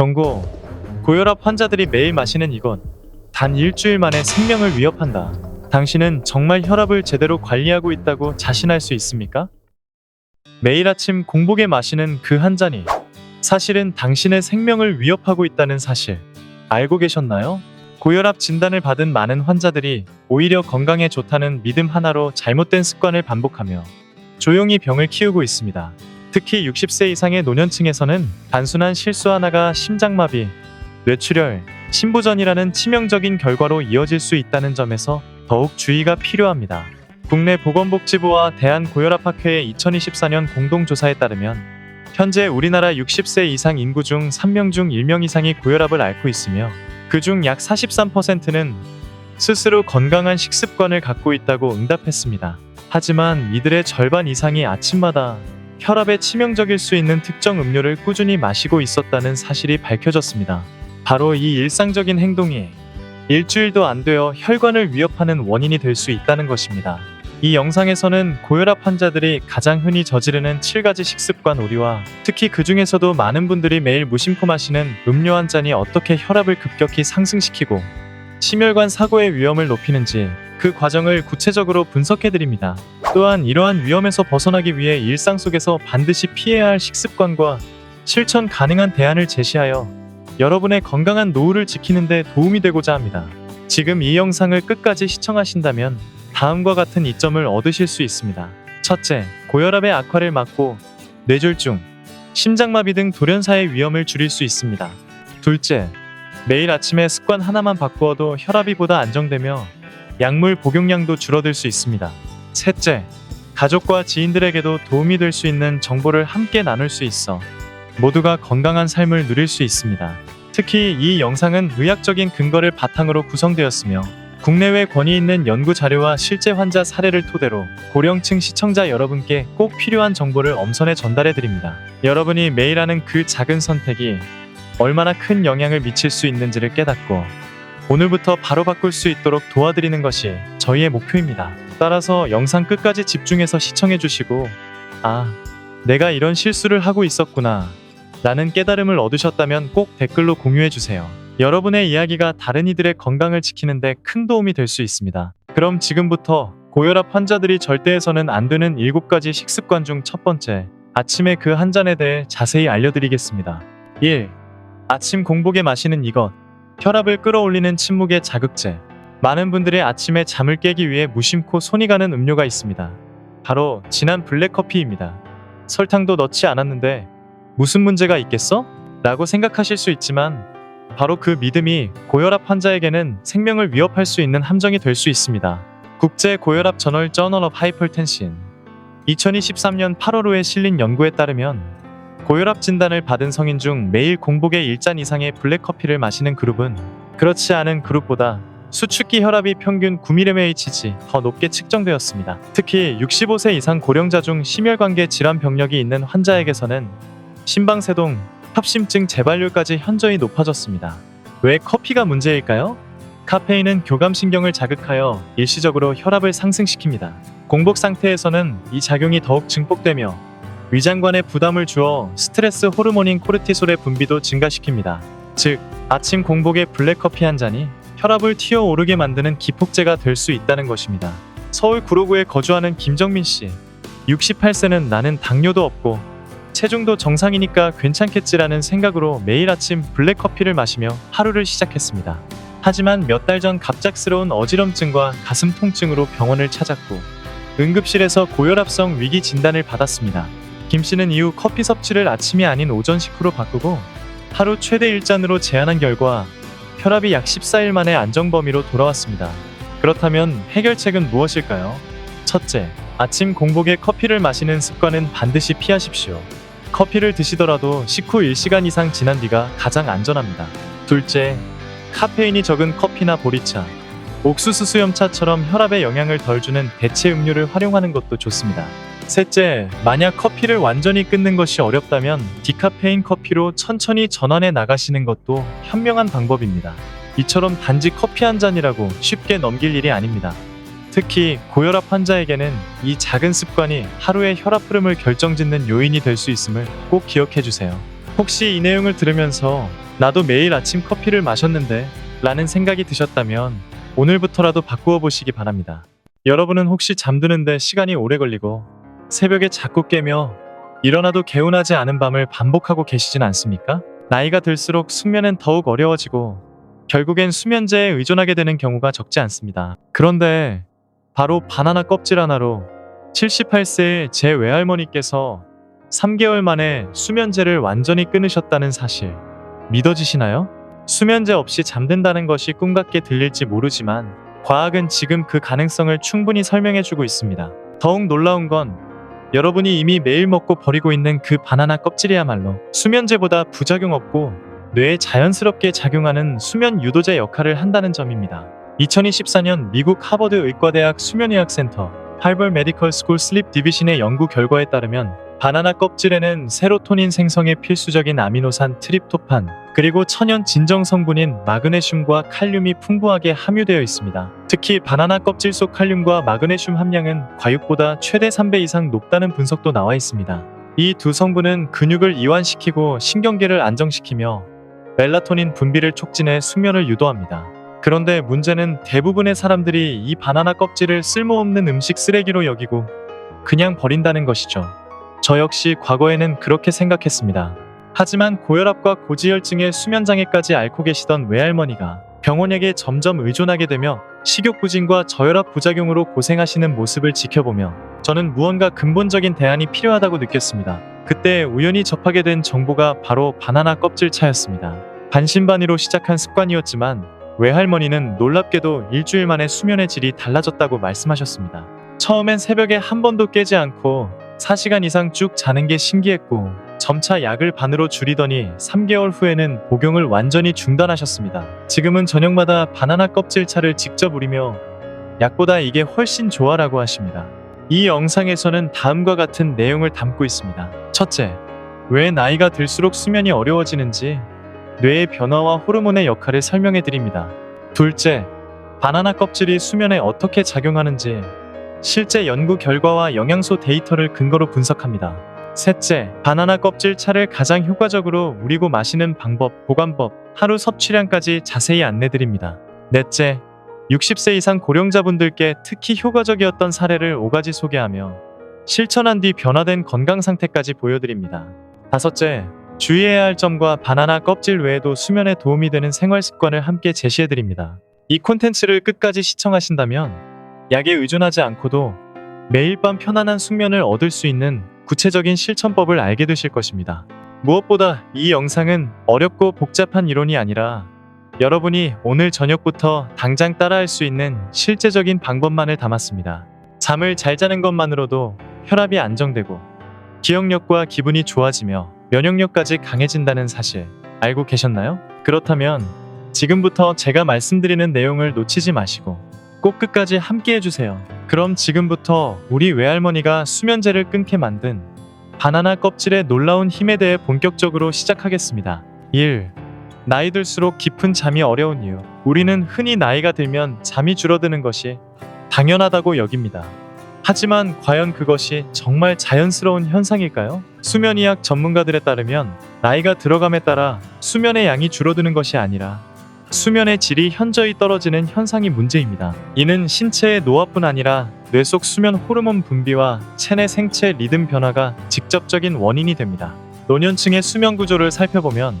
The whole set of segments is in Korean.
경고. 고혈압 환자들이 매일 마시는 이것. 단 일주일 만에 생명을 위협한다. 당신은 정말 혈압을 제대로 관리하고 있다고 자신할 수 있습니까? 매일 아침 공복에 마시는 그 한 잔이 사실은 당신의 생명을 위협하고 있다는 사실 알고 계셨나요? 고혈압 진단을 받은 많은 환자들이 오히려 건강에 좋다는 믿음 하나로 잘못된 습관을 반복하며 조용히 병을 키우고 있습니다. 특히 60세 이상의 노년층에서는 단순한 실수 하나가 심장마비, 뇌출혈, 심부전이라는 치명적인 결과로 이어질 수 있다는 점에서 더욱 주의가 필요합니다. 국내 보건복지부와 대한고혈압학회의 2024년 공동조사에 따르면 현재 우리나라 60세 이상 인구 중 3명 중 1명 이상이 고혈압을 앓고 있으며 그중 약 43%는 스스로 건강한 식습관을 갖고 있다고 응답했습니다. 하지만 이들의 절반 이상이 아침마다 혈압에 치명적일 수 있는 특정 음료를 꾸준히 마시고 있었다는 사실이 밝혀졌습니다. 바로 이 일상적인 행동이 일주일도 안 되어 혈관을 위협하는 원인이 될 수 있다는 것입니다. 이 영상에서는 고혈압 환자들이 가장 흔히 저지르는 7가지 식습관 오류와 특히 그 중에서도 많은 분들이 매일 무심코 마시는 음료 한 잔이 어떻게 혈압을 급격히 상승시키고 심혈관 사고의 위험을 높이는지 그 과정을 구체적으로 분석해드립니다. 또한 이러한 위험에서 벗어나기 위해 일상 속에서 반드시 피해야 할 식습관과 실천 가능한 대안을 제시하여 여러분의 건강한 노후를 지키는 데 도움이 되고자 합니다. 지금 이 영상을 끝까지 시청하신다면 다음과 같은 이점을 얻으실 수 있습니다. 첫째, 고혈압의 악화를 막고 뇌졸중, 심장마비 등 돌연사의 위험을 줄일 수 있습니다. 둘째, 매일 아침에 습관 하나만 바꾸어도 혈압이 보다 안정되며 약물 복용량도 줄어들 수 있습니다. 셋째, 가족과 지인들에게도 도움이 될 수 있는 정보를 함께 나눌 수 있어 모두가 건강한 삶을 누릴 수 있습니다. 특히 이 영상은 의학적인 근거를 바탕으로 구성되었으며 국내외 권위 있는 연구 자료와 실제 환자 사례를 토대로 고령층 시청자 여러분께 꼭 필요한 정보를 엄선해 전달해 드립니다. 여러분이 매일 하는 그 작은 선택이 얼마나 큰 영향을 미칠 수 있는지를 깨닫고 오늘부터 바로 바꿀 수 있도록 도와드리는 것이 저희의 목표입니다. 따라서 영상 끝까지 집중해서 시청해 주시고 내가 이런 실수를 하고 있었구나 라는 깨달음을 얻으셨다면 꼭 댓글로 공유해 주세요. 여러분의 이야기가 다른 이들의 건강을 지키는 데 큰 도움이 될 수 있습니다. 그럼 지금부터 고혈압 환자들이 절대 해서는 안 되는 7가지 식습관 중 첫 번째, 아침에 그 한 잔에 대해 자세히 알려드리겠습니다. 1. 아침 공복에 마시는 이것. 혈압을 끌어올리는 침묵의 자극제. 많은 분들이 아침에 잠을 깨기 위해 무심코 손이 가는 음료가 있습니다. 바로 진한 블랙커피입니다. 설탕도 넣지 않았는데 무슨 문제가 있겠어? 라고 생각하실 수 있지만 바로 그 믿음이 고혈압 환자에게는 생명을 위협할 수 있는 함정이 될 수 있습니다. 국제 고혈압 저널 저널 오브 하이퍼텐션 2023년 8월호에 실린 연구에 따르면 고혈압 진단을 받은 성인 중 매일 공복에 1잔 이상의 블랙커피를 마시는 그룹은 그렇지 않은 그룹보다 수축기 혈압이 평균 9mmHg 더 높게 측정되었습니다. 특히 65세 이상 고령자 중 심혈관계 질환 병력이 있는 환자에게서는 심방세동, 협심증 재발률까지 현저히 높아졌습니다. 왜 커피가 문제일까요? 카페인은 교감신경을 자극하여 일시적으로 혈압을 상승시킵니다. 공복 상태에서는 이 작용이 더욱 증폭되며 위장관에 부담을 주어 스트레스 호르몬인 코르티솔의 분비도 증가시킵니다. 즉, 아침 공복에 블랙커피 한 잔이 혈압을 튀어오르게 만드는 기폭제가 될 수 있다는 것입니다. 서울 구로구에 거주하는 김정민 씨. 68세는 나는 당뇨도 없고 체중도 정상이니까 괜찮겠지라는 생각으로 매일 아침 블랙커피를 마시며 하루를 시작했습니다. 하지만 몇 달 전 갑작스러운 어지럼증과 가슴 통증으로 병원을 찾았고 응급실에서 고혈압성 위기 진단을 받았습니다. 김 씨는 이후 커피 섭취를 아침이 아닌 오전 식후로 바꾸고 하루 최대 1잔으로 제한한 결과 혈압이 약 14일 만에 안정 범위로 돌아왔습니다. 그렇다면 해결책은 무엇일까요? 첫째, 아침 공복에 커피를 마시는 습관은 반드시 피하십시오. 커피를 드시더라도 식후 1시간 이상 지난 뒤가 가장 안전합니다. 둘째, 카페인이 적은 커피나 보리차, 옥수수 수염차처럼 혈압에 영향을 덜 주는 대체 음료를 활용하는 것도 좋습니다. 셋째, 만약 커피를 완전히 끊는 것이 어렵다면 디카페인 커피로 천천히 전환해 나가시는 것도 현명한 방법입니다. 이처럼 단지 커피 한 잔이라고 쉽게 넘길 일이 아닙니다. 특히 고혈압 환자에게는 이 작은 습관이 하루의 혈압 흐름을 결정짓는 요인이 될 수 있음을 꼭 기억해 주세요. 혹시 이 내용을 들으면서 나도 매일 아침 커피를 마셨는데 라는 생각이 드셨다면 오늘부터라도 바꾸어 보시기 바랍니다. 여러분은 혹시 잠드는데 시간이 오래 걸리고 새벽에 자꾸 깨며 일어나도 개운하지 않은 밤을 반복하고 계시진 않습니까? 나이가 들수록 숙면은 더욱 어려워지고 결국엔 수면제에 의존하게 되는 경우가 적지 않습니다. 그런데 바로 바나나 껍질 하나로 78세의 제 외할머니께서 3개월 만에 수면제를 완전히 끊으셨다는 사실 믿어지시나요? 수면제 없이 잠든다는 것이 꿈 같게 들릴지 모르지만 과학은 지금 그 가능성을 충분히 설명해주고 있습니다. 더욱 놀라운 건 여러분이 이미 매일 먹고 버리고 있는 그 바나나 껍질이야말로 수면제보다 부작용 없고 뇌에 자연스럽게 작용하는 수면 유도제 역할을 한다는 점입니다. 2024년 미국 하버드 의과대학 수면의학센터 하버드 메디컬 스쿨 슬립 디비전의 연구 결과에 따르면 바나나 껍질에는 세로토닌 생성에 필수적인 아미노산 트립토판 그리고 천연 진정 성분인 마그네슘과 칼륨이 풍부하게 함유되어 있습니다. 특히 바나나 껍질 속 칼륨과 마그네슘 함량은 과육보다 최대 3배 이상 높다는 분석도 나와 있습니다. 이 두 성분은 근육을 이완시키고 신경계를 안정시키며 멜라토닌 분비를 촉진해 숙면을 유도합니다. 그런데 문제는 대부분의 사람들이 이 바나나 껍질을 쓸모없는 음식 쓰레기로 여기고 그냥 버린다는 것이죠. 저 역시 과거에는 그렇게 생각했습니다. 하지만 고혈압과 고지혈증의 수면장애까지 앓고 계시던 외할머니가 병원약에 점점 의존하게 되며 식욕부진과 저혈압 부작용으로 고생하시는 모습을 지켜보며 저는 무언가 근본적인 대안이 필요하다고 느꼈습니다. 그때 우연히 접하게 된 정보가 바로 바나나 껍질 차였습니다. 반신반의로 시작한 습관이었지만 외할머니는 놀랍게도 일주일 만에 수면의 질이 달라졌다고 말씀하셨습니다. 처음엔 새벽에 한 번도 깨지 않고 4시간 이상 쭉 자는 게 신기했고 점차 약을 반으로 줄이더니 3개월 후에는 복용을 완전히 중단하셨습니다. 지금은 저녁마다 바나나 껍질 차를 직접 우리며 약보다 이게 훨씬 좋아라고 하십니다. 이 영상에서는 다음과 같은 내용을 담고 있습니다. 첫째, 왜 나이가 들수록 수면이 어려워지는지 뇌의 변화와 호르몬의 역할을 설명해 드립니다. 둘째, 바나나 껍질이 수면에 어떻게 작용하는지 실제 연구 결과와 영양소 데이터를 근거로 분석합니다. 셋째, 바나나 껍질 차를 가장 효과적으로 우리고 마시는 방법, 보관법, 하루 섭취량까지 자세히 안내드립니다. 넷째, 60세 이상 고령자분들께 특히 효과적이었던 사례를 5가지 소개하며 실천한 뒤 변화된 건강 상태까지 보여드립니다. 다섯째, 주의해야 할 점과 바나나 껍질 외에도 수면에 도움이 되는 생활 습관을 함께 제시해드립니다. 이 콘텐츠를 끝까지 시청하신다면 약에 의존하지 않고도 매일 밤 편안한 숙면을 얻을 수 있는 구체적인 실천법을 알게 되실 것입니다. 무엇보다 이 영상은 어렵고 복잡한 이론이 아니라 여러분이 오늘 저녁부터 당장 따라할 수 있는 실제적인 방법만을 담았습니다. 잠을 잘 자는 것만으로도 혈압이 안정되고 기억력과 기분이 좋아지며 면역력까지 강해진다는 사실 알고 계셨나요? 그렇다면 지금부터 제가 말씀드리는 내용을 놓치지 마시고 꼭 끝까지 함께 해주세요. 그럼 지금부터 우리 외할머니가 수면제를 끊게 만든 바나나 껍질의 놀라운 힘에 대해 본격적으로 시작하겠습니다. 1. 나이 들수록 깊은 잠이 어려운 이유. 우리는 흔히 나이가 들면 잠이 줄어드는 것이 당연하다고 여깁니다. 하지만 과연 그것이 정말 자연스러운 현상일까요? 수면의학 전문가들에 따르면 나이가 들어감에 따라 수면의 양이 줄어드는 것이 아니라 수면의 질이 현저히 떨어지는 현상이 문제입니다. 이는 신체의 노화뿐 아니라 뇌 속 수면 호르몬 분비와 체내 생체 리듬 변화가 직접적인 원인이 됩니다. 노년층의 수면 구조를 살펴보면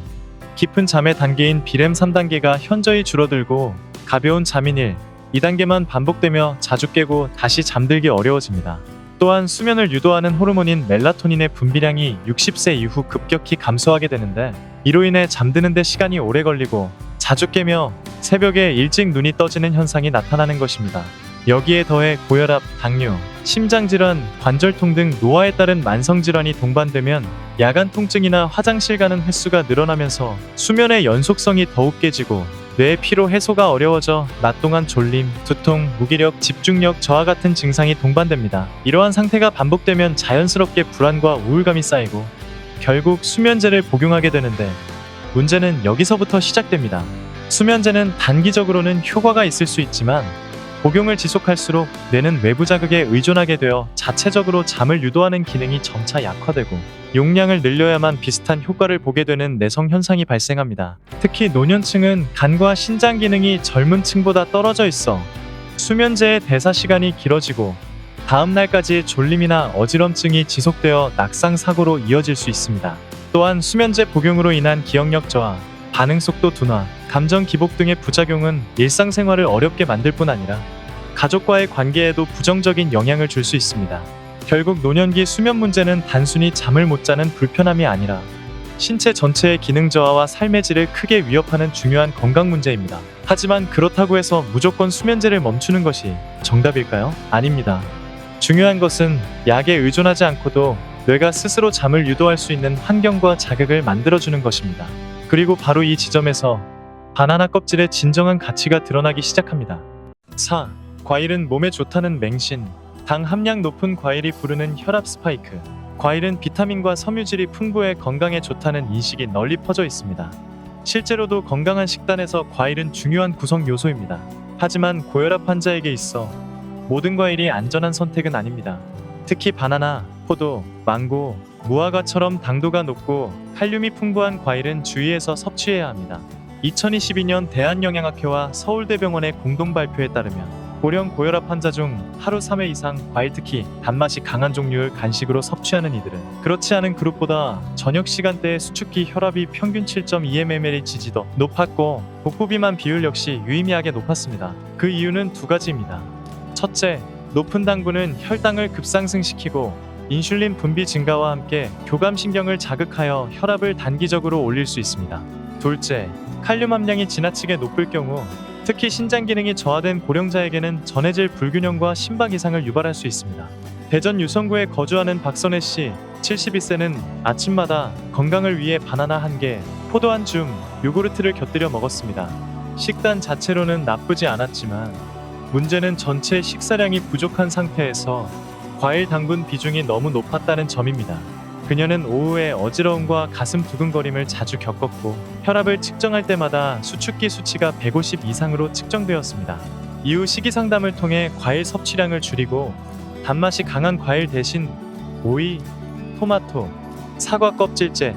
깊은 잠의 단계인 비렘 3단계가 현저히 줄어들고 가벼운 잠인 1, 2단계만 반복되며 자주 깨고 다시 잠들기 어려워집니다. 또한 수면을 유도하는 호르몬인 멜라토닌의 분비량이 60세 이후 급격히 감소하게 되는데 이로 인해 잠드는 데 시간이 오래 걸리고 자주 깨며 새벽에 일찍 눈이 떠지는 현상이 나타나는 것입니다. 여기에 더해 고혈압, 당뇨, 심장질환, 관절통 등 노화에 따른 만성질환이 동반되면 야간 통증이나 화장실 가는 횟수가 늘어나면서 수면의 연속성이 더욱 깨지고 뇌의 피로 해소가 어려워져 낮 동안 졸림, 두통, 무기력, 집중력 저하 같은 증상이 동반됩니다. 이러한 상태가 반복되면 자연스럽게 불안과 우울감이 쌓이고 결국 수면제를 복용하게 되는데 문제는 여기서부터 시작됩니다. 수면제는 단기적으로는 효과가 있을 수 있지만 복용을 지속할수록 뇌는 외부 자극에 의존하게 되어 자체적으로 잠을 유도하는 기능이 점차 약화되고 용량을 늘려야만 비슷한 효과를 보게 되는 내성 현상이 발생합니다. 특히 노년층은 간과 신장 기능이 젊은 층보다 떨어져 있어 수면제의 대사 시간이 길어지고 다음 날까지의 졸림이나 어지럼증이 지속되어 낙상 사고로 이어질 수 있습니다. 또한 수면제 복용으로 인한 기억력 저하, 반응 속도 둔화, 감정 기복 등의 부작용은 일상생활을 어렵게 만들 뿐 아니라 가족과의 관계에도 부정적인 영향을 줄 수 있습니다. 결국 노년기 수면 문제는 단순히 잠을 못 자는 불편함이 아니라 신체 전체의 기능 저하와 삶의 질을 크게 위협하는 중요한 건강 문제입니다. 하지만 그렇다고 해서 무조건 수면제를 멈추는 것이 정답일까요? 아닙니다. 중요한 것은 약에 의존하지 않고도 뇌가 스스로 잠을 유도할 수 있는 환경과 자극을 만들어주는 것입니다. 그리고 바로 이 지점에서 바나나 껍질의 진정한 가치가 드러나기 시작합니다. 4. 과일은 몸에 좋다는 맹신. 당 함량 높은 과일이 부르는 혈압 스파이크. 과일은 비타민과 섬유질이 풍부해 건강에 좋다는 인식이 널리 퍼져 있습니다. 실제로도 건강한 식단에서 과일은 중요한 구성 요소입니다. 하지만 고혈압 환자에게 있어 모든 과일이 안전한 선택은 아닙니다. 특히 바나나, 포도, 망고, 무화과처럼 당도가 높고 칼륨이 풍부한 과일은 주의해서 섭취해야 합니다. 2022년 대한영양학회와 서울대병원의 공동 발표에 따르면 고령 고혈압 환자 중 하루 3회 이상 과일, 특히 단맛이 강한 종류를 간식으로 섭취하는 이들은 그렇지 않은 그룹보다 저녁 시간대에 수축기 혈압이 평균 7.2mmHg 지지도 높았고 복부 비만 비율 역시 유의미하게 높았습니다. 그 이유는 두 가지입니다. 첫째, 높은 당분은 혈당을 급상승시키고 인슐린 분비 증가와 함께 교감신경을 자극하여 혈압을 단기적으로 올릴 수 있습니다. 둘째, 칼륨 함량이 지나치게 높을 경우 특히 신장 기능이 저하된 고령자에게는 전해질 불균형과 심박 이상을 유발할 수 있습니다. 대전 유성구에 거주하는 박선혜 씨 72세는 아침마다 건강을 위해 바나나 1개, 포도 1줌, 요구르트를 곁들여 먹었습니다. 식단 자체로는 나쁘지 않았지만 문제는 전체 식사량이 부족한 상태에서 과일 당분 비중이 너무 높았다는 점입니다. 그녀는 오후에 어지러움과 가슴 두근거림을 자주 겪었고 혈압을 측정할 때마다 수축기 수치가 150 이상으로 측정되었습니다. 이후 식이상담을 통해 과일 섭취량을 줄이고 단맛이 강한 과일 대신 오이, 토마토, 사과 껍질째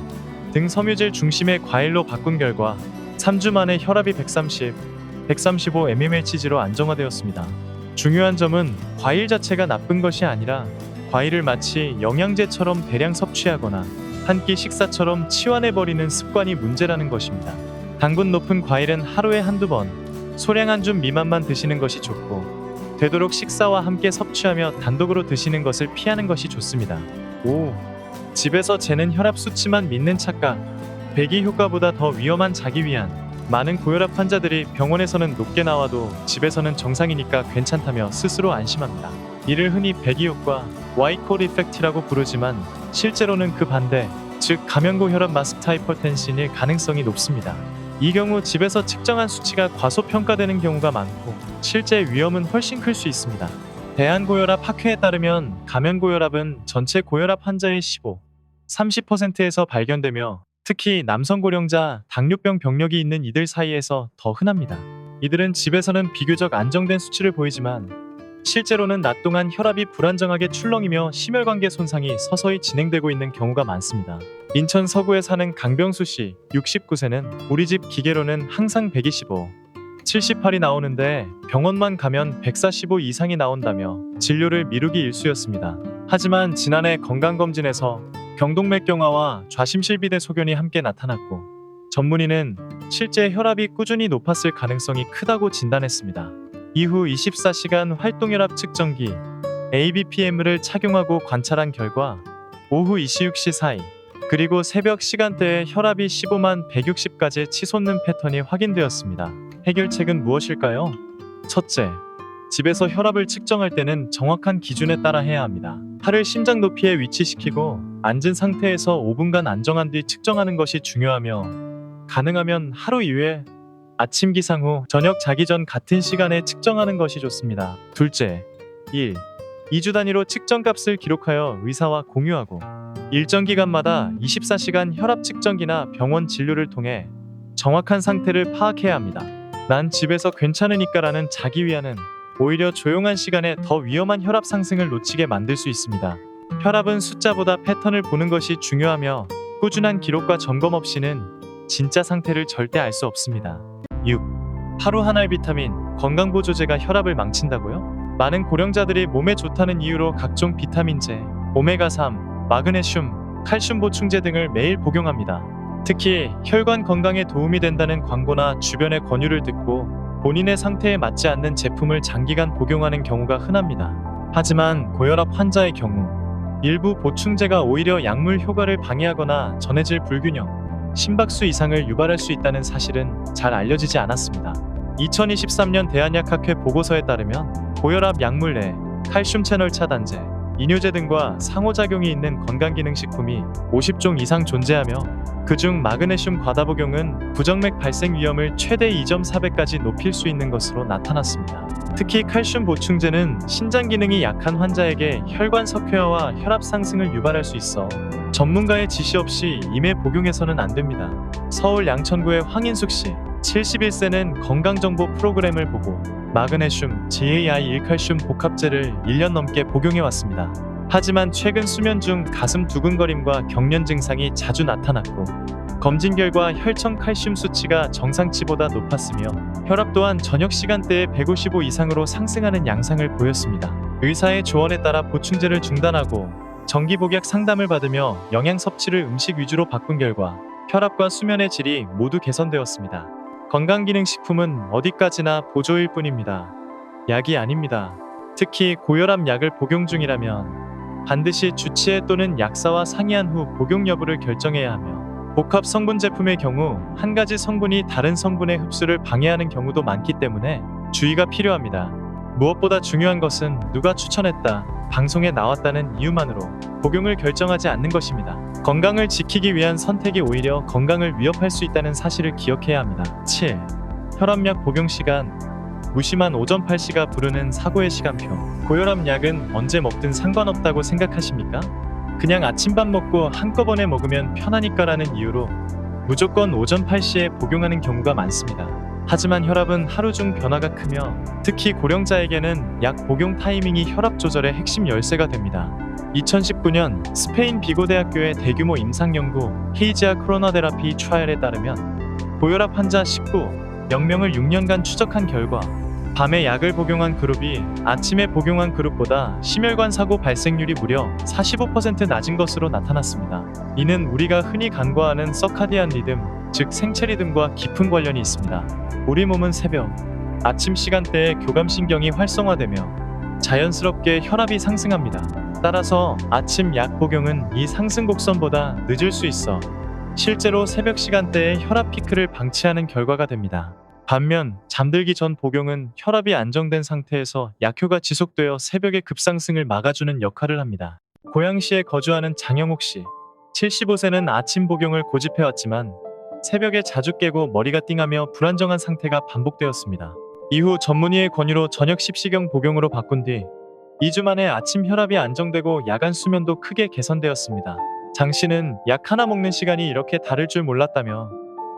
등 섬유질 중심의 과일로 바꾼 결과 3주 만에 혈압이 130, 135mmHg로 안정화되었습니다. 중요한 점은 과일 자체가 나쁜 것이 아니라 과일을 마치 영양제처럼 대량 섭취하거나 한 끼 식사처럼 치환해버리는 습관이 문제라는 것입니다. 당분 높은 과일은 하루에 한두 번, 소량 1줌 미만만 드시는 것이 좋고 되도록 식사와 함께 섭취하며 단독으로 드시는 것을 피하는 것이 좋습니다. 5. 집에서 재는 혈압 수치만 믿는 착각. 배기 효과보다 더 위험한 자기 위안. 많은 고혈압 환자들이 병원에서는 높게 나와도 집에서는 정상이니까 괜찮다며 스스로 안심합니다. 이를 흔히 배기 효과, 와이콜 이펙트라고 부르지만 실제로는 그 반대, 즉 가면고 혈압 마스터 하이퍼텐신일 가능성이 높습니다. 이 경우 집에서 측정한 수치가 과소평가되는 경우가 많고 실제 위험은 훨씬 클 수 있습니다. 대한고혈압 학회에 따르면 가면고혈압은 전체 고혈압 환자의 15, 30%에서 발견되며 특히 남성 고령자, 당뇨병 병력이 있는 이들 사이에서 더 흔합니다. 이들은 집에서는 비교적 안정된 수치를 보이지만 실제로는 낮 동안 혈압이 불안정하게 출렁이며 심혈관계 손상이 서서히 진행되고 있는 경우가 많습니다. 인천 서구에 사는 강병수 씨 69세는 우리 집 기계로는 항상 125, 78이 나오는데 병원만 가면 145 이상이 나온다며 진료를 미루기 일쑤였습니다. 하지만 지난해 건강검진에서 경동맥경화와 좌심실비대 소견이 함께 나타났고 전문의는 실제 혈압이 꾸준히 높았을 가능성이 크다고 진단했습니다. 이후 24시간 활동혈압 측정기 ABPM을 착용하고 관찰한 결과 오후 26시 사이 그리고 새벽 시간대에 혈압이 15만 160까지 치솟는 패턴이 확인되었습니다. 해결책은 무엇일까요? 첫째, 집에서 혈압을 측정할 때는 정확한 기준에 따라 해야 합니다. 팔을 심장 높이에 위치시키고 앉은 상태에서 5분간 안정한 뒤 측정하는 것이 중요하며 가능하면 하루 이외에 아침 기상 후 저녁 자기 전 같은 시간에 측정하는 것이 좋습니다. 둘째, 1. 2주 단위로 측정값을 기록하여 의사와 공유하고 일정 기간마다 24시간 혈압 측정기나 병원 진료를 통해 정확한 상태를 파악해야 합니다. 난 집에서 괜찮으니까라는 자기 위안은 오히려 조용한 시간에 더 위험한 혈압 상승을 놓치게 만들 수 있습니다. 혈압은 숫자보다 패턴을 보는 것이 중요하며 꾸준한 기록과 점검 없이는 진짜 상태를 절대 알 수 없습니다. 6. 하루 한 알 비타민, 건강보조제가 혈압을 망친다고요? 많은 고령자들이 몸에 좋다는 이유로 각종 비타민제, 오메가3, 마그네슘, 칼슘 보충제 등을 매일 복용합니다. 특히 혈관 건강에 도움이 된다는 광고나 주변의 권유를 듣고 본인의 상태에 맞지 않는 제품을 장기간 복용하는 경우가 흔합니다. 하지만 고혈압 환자의 경우 일부 보충제가 오히려 약물 효과를 방해하거나 전해질 불균형, 심박수 이상을 유발할 수 있다는 사실은 잘 알려지지 않았습니다. 2023년 대한약학회 보고서에 따르면 고혈압 약물 내 칼슘 채널 차단제, 이뇨제 등과 상호작용이 있는 건강기능식품이 50종 이상 존재하며 그중 마그네슘 과다 복용은 부정맥 발생 위험을 최대 2.4배까지 높일 수 있는 것으로 나타났습니다. 특히 칼슘 보충제는 신장 기능이 약한 환자에게 혈관 석회화와 혈압 상승을 유발할 수 있어 전문가의 지시 없이 임의 복용해서는 안 됩니다. 서울 양천구의 황인숙 씨, 71세는 건강정보 프로그램을 보고 마그네슘, GAI1칼슘 복합제를 1년 넘게 복용해왔습니다. 하지만 최근 수면 중 가슴 두근거림과 경련 증상이 자주 나타났고 검진 결과 혈청 칼슘 수치가 정상치보다 높았으며 혈압 또한 저녁 시간대에 155 이상으로 상승하는 양상을 보였습니다. 의사의 조언에 따라 보충제를 중단하고 정기 복약 상담을 받으며 영양 섭취를 음식 위주로 바꾼 결과 혈압과 수면의 질이 모두 개선되었습니다. 건강기능식품은 어디까지나 보조일 뿐입니다. 약이 아닙니다. 특히 고혈압 약을 복용 중이라면 반드시 주치의 또는 약사와 상의한 후 복용 여부를 결정해야 하며 복합 성분 제품의 경우 한 가지 성분이 다른 성분의 흡수를 방해하는 경우도 많기 때문에 주의가 필요합니다. 무엇보다 중요한 것은 누가 추천했다, 방송에 나왔다는 이유만으로 복용을 결정하지 않는 것입니다. 건강을 지키기 위한 선택이 오히려 건강을 위협할 수 있다는 사실을 기억해야 합니다. 7. 혈압약 복용 시간. 무심한 오전 8시가 부르는 사고의 시간표. 고혈압 약은 언제 먹든 상관없다고 생각하십니까? 그냥 아침밥 먹고 한꺼번에 먹으면 편하니까라는 이유로 무조건 오전 8시에 복용하는 경우가 많습니다. 하지만 혈압은 하루 중 변화가 크며 특히 고령자에게는 약 복용 타이밍이 혈압 조절의 핵심 열쇠가 됩니다. 2019년 스페인 비고 대학교의 대규모 임상연구 헤이지아 코로나 테라피 트라이얼에 따르면 고혈압 환자 19명을 6년간 추적한 결과 밤에 약을 복용한 그룹이 아침에 복용한 그룹보다 심혈관 사고 발생률이 무려 45% 낮은 것으로 나타났습니다. 이는 우리가 흔히 간과하는 서카디안 리듬, 즉 생체 리듬과 깊은 관련이 있습니다. 우리 몸은 새벽, 아침 시간대에 교감신경이 활성화되며 자연스럽게 혈압이 상승합니다. 따라서 아침 약 복용은 이 상승 곡선보다 늦을 수 있어 실제로 새벽 시간대에 혈압 피크를 방치하는 결과가 됩니다. 반면 잠들기 전 복용은 혈압이 안정된 상태에서 약효가 지속되어 새벽의 급상승을 막아주는 역할을 합니다. 고양시에 거주하는 장영옥 씨, 75세는 아침 복용을 고집해왔지만 새벽에 자주 깨고 머리가 띵하며 불안정한 상태가 반복되었습니다. 이후 전문의의 권유로 저녁 10시경 복용으로 바꾼 뒤 2주 만에 아침 혈압이 안정되고 야간 수면도 크게 개선되었습니다. 장 씨는 약 하나 먹는 시간이 이렇게 다를 줄 몰랐다며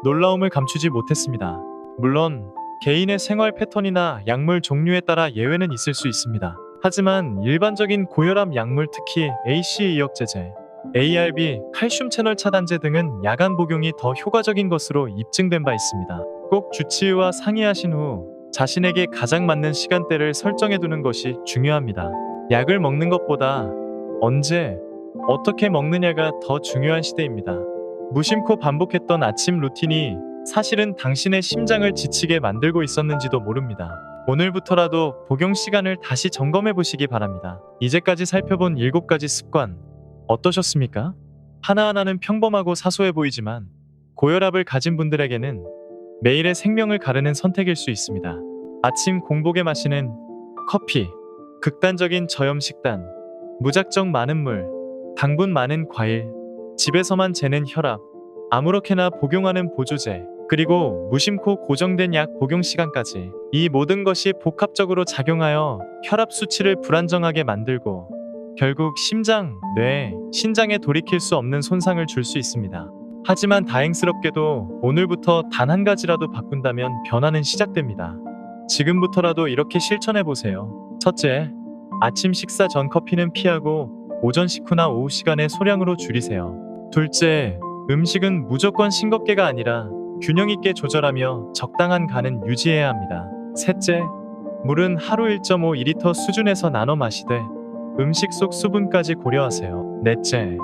놀라움을 감추지 못했습니다. 물론 개인의 생활 패턴이나 약물 종류에 따라 예외는 있을 수 있습니다. 하지만 일반적인 고혈압 약물, 특히 ACE2억제제, ARB, 칼슘 채널 차단제 등은 야간 복용이 더 효과적인 것으로 입증된 바 있습니다. 꼭 주치의와 상의하신 후 자신에게 가장 맞는 시간대를 설정해 두는 것이 중요합니다. 약을 먹는 것보다 언제, 어떻게 먹느냐가 더 중요한 시대입니다. 무심코 반복했던 아침 루틴이 사실은 당신의 심장을 지치게 만들고 있었는지도 모릅니다. 오늘부터라도 복용 시간을 다시 점검해 보시기 바랍니다. 이제까지 살펴본 7가지 습관 어떠셨습니까? 하나하나는 평범하고 사소해 보이지만 고혈압을 가진 분들에게는 매일의 생명을 가르는 선택일 수 있습니다. 아침 공복에 마시는 커피, 극단적인 저염 식단, 무작정 많은 물, 당분 많은 과일, 집에서만 재는 혈압, 아무렇게나 복용하는 보조제, 그리고 무심코 고정된 약 복용 시간까지, 이 모든 것이 복합적으로 작용하여 혈압 수치를 불안정하게 만들고 결국 심장, 뇌, 신장에 돌이킬 수 없는 손상을 줄 수 있습니다. 하지만 다행스럽게도 오늘부터 단 한 가지라도 바꾼다면 변화는 시작됩니다. 지금부터라도 이렇게 실천해 보세요. 첫째, 아침 식사 전 커피는 피하고 오전 식후나 오후 시간에 소량으로 줄이세요. 둘째, 음식은 무조건 싱겁게가 아니라 균형 있게 조절하며 적당한 간은 유지해야 합니다. 셋째, 물은 하루 1.5-2리터 수준에서 나눠 마시되 음식 속 수분까지 고려하세요. 넷째,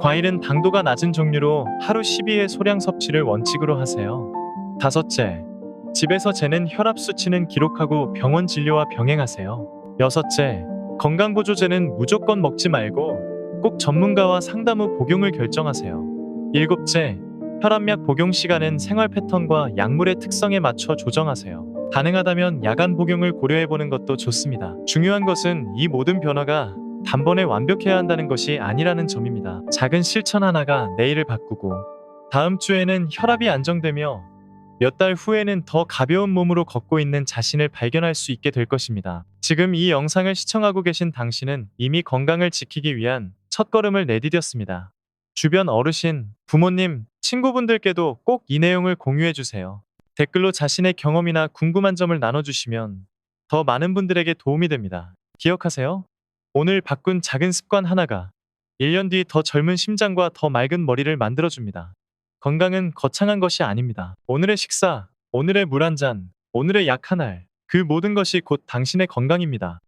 과일은 당도가 낮은 종류로 하루 12회 소량 섭취를 원칙으로 하세요. 다섯째, 집에서 재는 혈압 수치는 기록하고 병원 진료와 병행하세요. 여섯째, 건강보조제는 무조건 먹지 말고 꼭 전문가와 상담 후 복용을 결정하세요. 일곱째, 혈압약 복용 시간은 생활 패턴과 약물의 특성에 맞춰 조정하세요. 가능하다면 야간 복용을 고려해보는 것도 좋습니다. 중요한 것은 이 모든 변화가 단번에 완벽해야 한다는 것이 아니라는 점입니다. 작은 실천 하나가 내일을 바꾸고 다음 주에는 혈압이 안정되며 몇 달 후에는 더 가벼운 몸으로 걷고 있는 자신을 발견할 수 있게 될 것입니다. 지금 이 영상을 시청하고 계신 당신은 이미 건강을 지키기 위한 첫걸음을 내디뎠습니다. 주변 어르신, 부모님, 친구분들께도 꼭 이 내용을 공유해 주세요. 댓글로 자신의 경험이나 궁금한 점을 나눠주시면 더 많은 분들에게 도움이 됩니다. 기억하세요. 오늘 바꾼 작은 습관 하나가 1년 뒤 더 젊은 심장과 더 맑은 머리를 만들어줍니다. 건강은 거창한 것이 아닙니다. 오늘의 식사, 오늘의 물 한 잔, 오늘의 약 한 알, 그 모든 것이 곧 당신의 건강입니다.